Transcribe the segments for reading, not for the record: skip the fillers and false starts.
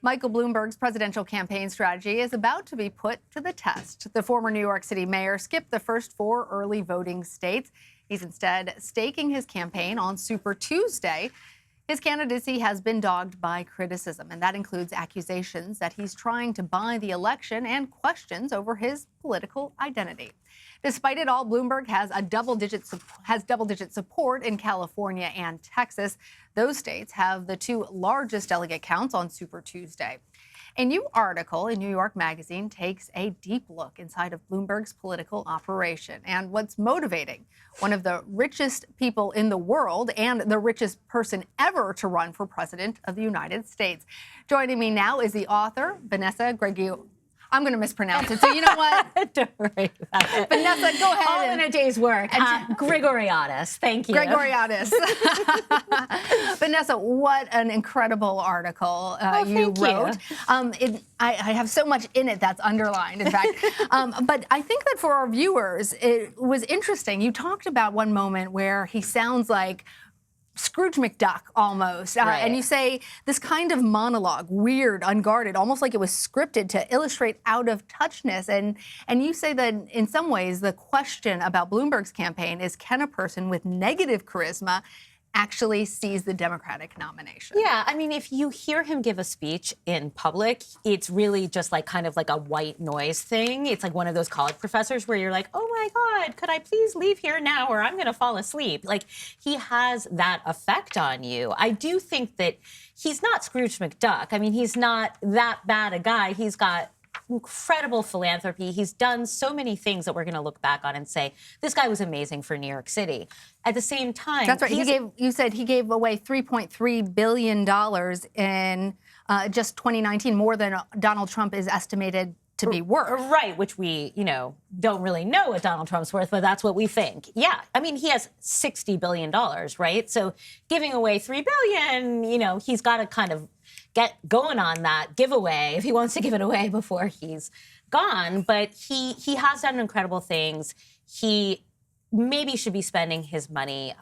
Michael Bloomberg's presidential campaign strategy is about to be put to the test. The former New York City mayor skipped the first 4 early voting states. He's instead staking his campaign on Super Tuesday. His candidacy has been dogged by criticism, and that includes accusations that he's trying to buy the election and questions over his political identity. Despite it all, Bloomberg has double-digit support in California and Texas. Those states have the 2 largest delegate counts on Super Tuesday. A new article in New York Magazine takes a deep look inside of Bloomberg's political operation and what's motivating one of the richest people in the world and the richest person ever to run for president of the United States. Joining me now is the author, Vanessa Grigoriadis. I'm going to mispronounce it, so you know what? Don't worry about it. Vanessa, go ahead. All in a day's work. Grigoriadis, thank you. Grigoriadis. Vanessa, what an incredible article you wrote. I have so much in it that's underlined, in fact. But I think that for our viewers, it was interesting. You talked about one moment where he sounds like Scrooge McDuck almost. Right. And you say this kind of monologue, weird, unguarded, almost like it was scripted to illustrate out of touchness. And you say that in some ways the question about Bloomberg's campaign is, can a person with negative charisma actually seize the Democratic nomination? Yeah, I mean, if you hear him give a speech in public, it's really just like kind of like a white noise thing. It's like one of those college professors where you're like, oh my God, could I please leave here now or I'm going to fall asleep? Like, he has that effect on you. I do think that he's not Scrooge McDuck. I mean, he's not that bad a guy. He's got incredible philanthropy. He's done so many things that we're going to look back on and say, this guy was amazing for New York City. At the same time, that's right. You said he gave away $3.3 billion in just 2019, more than Donald Trump is estimated to be worth. Right, which we, don't really know what Donald Trump's worth, but that's what we think. Yeah, I mean, he has $60 billion, right? So giving away $3 billion, he's got to kind of get going on that giveaway if he wants to give it away before he's gone. But he has done incredible things. He maybe should be spending his money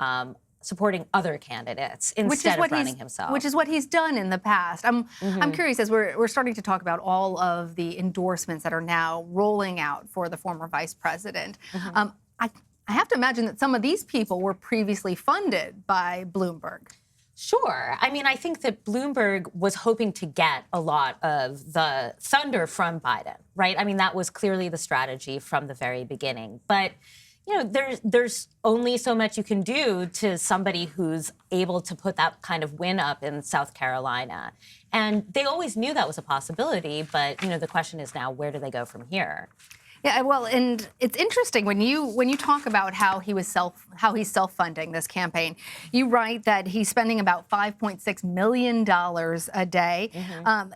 supporting other candidates instead of running himself. Which is what he's done in the past. I'm curious, as we're starting to talk about all of the endorsements that are now rolling out for the former vice president. I have to imagine that some of these people were previously funded by Bloomberg. Sure. I mean, I think that Bloomberg was hoping to get a lot of the thunder from Biden, right? I mean, that was clearly the strategy from the very beginning. But there's only so much you can do to somebody who's able to put that kind of win up in South Carolina. And they always knew that was a possibility. But, the question is now, where do they go from here? Yeah, well, and it's interesting when you talk about how he's self-funding this campaign. You write that he's spending about $5.6 million a day,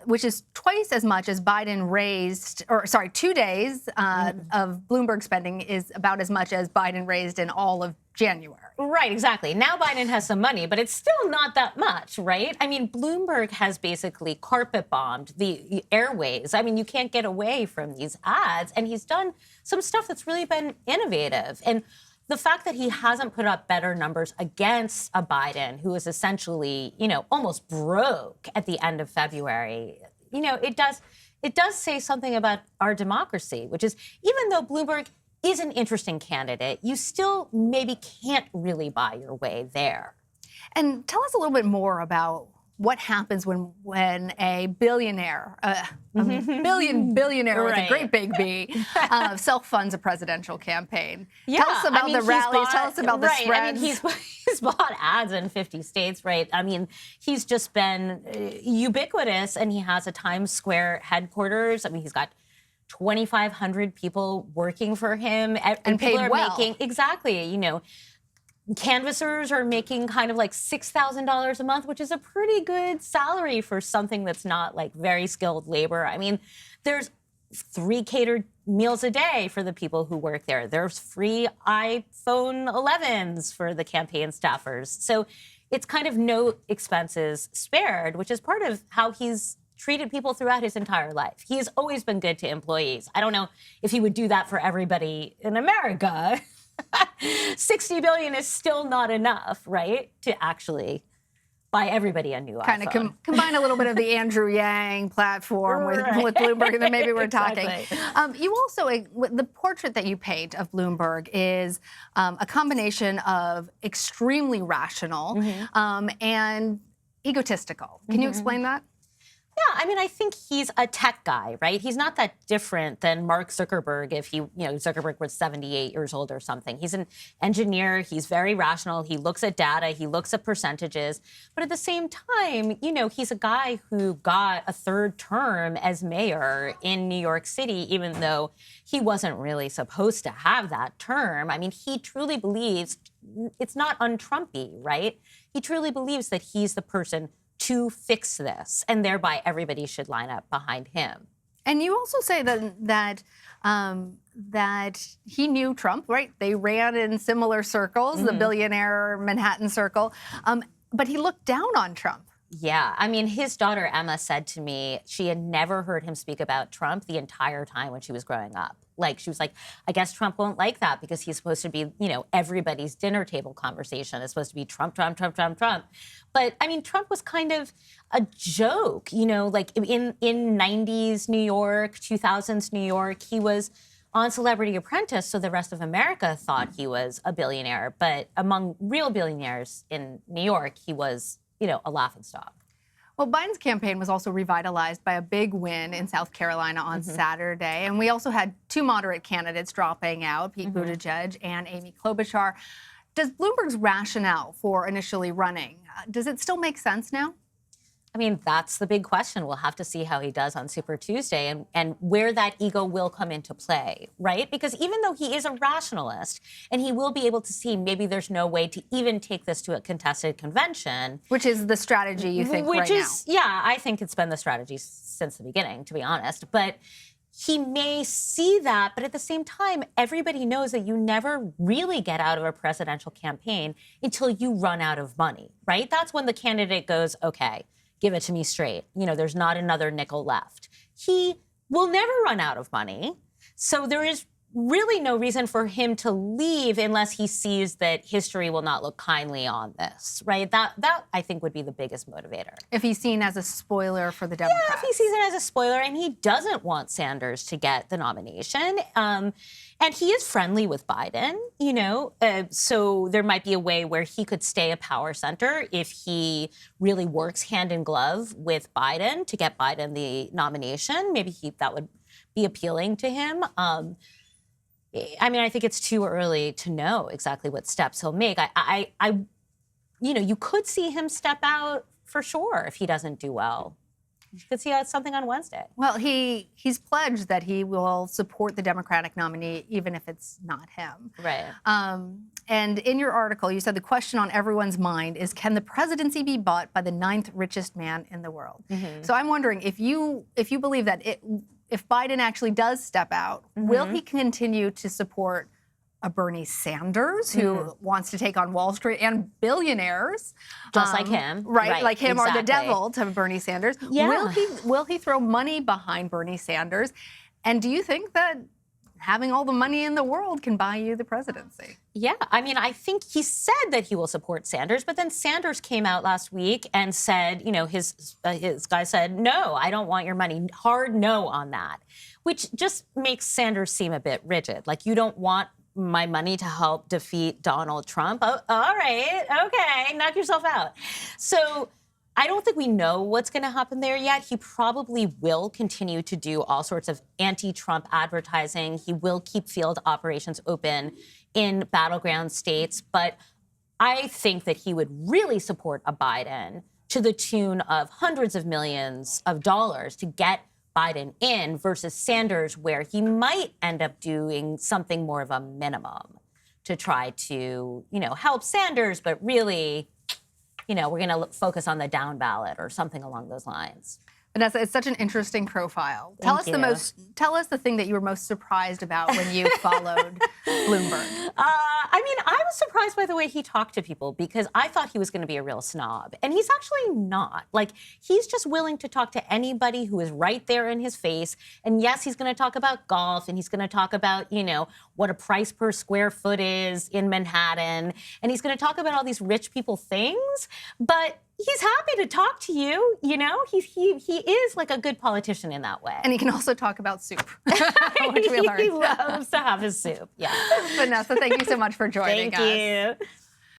which is twice as much as Biden raised, 2 days of Bloomberg spending is about as much as Biden raised in all of January. Right, exactly. Now Biden has some money, but it's still not that much, right? I mean, Bloomberg has basically carpet bombed the airways. I mean, you can't get away from these ads, and he's done some stuff that's really been innovative. And the fact that he hasn't put up better numbers against a Biden who is essentially, almost broke at the end of February, it does say something about our democracy, which is, even though Bloomberg is an interesting candidate, you still maybe can't really buy your way there. And tell us a little bit more about what happens when a billionaire, billionaire with a great big B, self-funds a presidential campaign. Yeah, tell us about the rallies. Tell us about the spreads. I mean, he's bought ads in 50 states, right? I mean, he's just been ubiquitous, and he has a Times Square headquarters. I mean, he's got 2,500 people working for him, and paid well. Exactly. Canvassers are making kind of like $6,000 a month, which is a pretty good salary for something that's not like very skilled labor. I mean, there's 3 catered meals a day for the people who work there. There's free iPhone 11s for the campaign staffers. So it's kind of no expenses spared, which is part of how he's treated people throughout his entire life. He has always been good to employees. I don't know if he would do that for everybody in America. $60 billion is still not enough, right, to actually buy everybody a new kind iPhone. of combine a little bit of the Andrew Yang platform with Bloomberg, and then maybe we're talking. You also, the portrait that you paint of Bloomberg is a combination of extremely rational and egotistical. Can you explain that? Yeah, I mean, I think he's a tech guy, right? He's not that different than Mark Zuckerberg if Zuckerberg was 78 years old or something. He's an engineer. He's very rational. He looks at data. He looks at percentages. But at the same time, he's a guy who got a third term as mayor in New York City, even though he wasn't really supposed to have that term. I mean, he truly believes it's not un-Trumpy, right? He truly believes that he's the person to fix this, and thereby everybody should line up behind him. And you also say that he knew Trump, right? They ran in similar circles, the billionaire Manhattan circle, but he looked down on Trump. Yeah, I mean, his daughter Emma said to me she had never heard him speak about Trump the entire time when she was growing up. Like, she was like, I guess Trump won't like that because he's supposed to be, everybody's dinner table conversation is supposed to be Trump, Trump, Trump, Trump, Trump. But, I mean, Trump was kind of a joke, like in 90s New York, 2000s New York, he was on Celebrity Apprentice, so the rest of America thought he was a billionaire. But among real billionaires in New York, he was, a laughingstock. Well, Biden's campaign was also revitalized by a big win in South Carolina on Saturday. And we also had two moderate candidates dropping out, Pete Buttigieg and Amy Klobuchar. Does Bloomberg's rationale for initially running, does it still make sense now? I mean, that's the big question. We'll have to see how he does on Super Tuesday and where that ego will come into play, right? Because even though he is a rationalist and he will be able to see maybe there's no way to even take this to a contested convention. Which is the strategy you think right now? Yeah, I think it's been the strategy since the beginning, to be honest. But he may see that, but at the same time, everybody knows that you never really get out of a presidential campaign until you run out of money, right? That's when the candidate goes, okay, give it to me straight. There's not another nickel left. He will never run out of money. So there is really no reason for him to leave unless he sees that history will not look kindly on this, right? That I think would be the biggest motivator. If he's seen as a spoiler for the Democrats. Yeah, if he sees it as a spoiler, and he doesn't want Sanders to get the nomination. And he is friendly with Biden, so there might be a way where he could stay a power center if he really works hand in glove with Biden to get Biden the nomination. Maybe that would be appealing to him. I mean, I think it's too early to know exactly what steps he'll make. You could see him step out for sure if he doesn't do well. You could see something on Wednesday. Well, he's pledged that he will support the Democratic nominee even if it's not him. Right. And in your article, you said the question on everyone's mind is, can the presidency be bought by the 9th richest man in the world? So I'm wondering if you believe that if Biden actually does step out, will he continue to support a Bernie Sanders who wants to take on Wall Street and billionaires, just like him, right? Like him exactly. or the devil to Bernie Sanders. Yeah. Will he throw money behind Bernie Sanders? And do you think that having all the money in the world can buy you the presidency? Yeah, I mean, I think he said that he will support Sanders, but then Sanders came out last week and said, his guy said, no, I don't want your money. Hard no on that, which just makes Sanders seem a bit rigid. Like, you don't want my money to help defeat Donald Trump. Oh, all right, okay, knock yourself out. So I don't think we know what's going to happen there yet. He probably will continue to do all sorts of anti-Trump advertising. He will keep field operations open in battleground states. But I think that he would really support a Biden to the tune of hundreds of millions of dollars to get Biden in versus Sanders, where he might end up doing something more of a minimum to try to, help Sanders, but really, we're going to focus on the down ballot or something along those lines. Vanessa, it's such an interesting profile. Tell us the thing that you were most surprised about when you followed Bloomberg. I was surprised by the way he talked to people because I thought he was going to be a real snob. And he's actually not. Like, he's just willing to talk to anybody who is right there in his face. And yes, he's going to talk about golf and he's going to talk about, what a price per square foot is in Manhattan. And he's going to talk about all these rich people things. But he's happy to talk to you. You know, he is like a good politician in that way. And he can also talk about soup, which we learned. He loves to have his soup. Yeah. Vanessa, thank you so much for joining us. Thank you.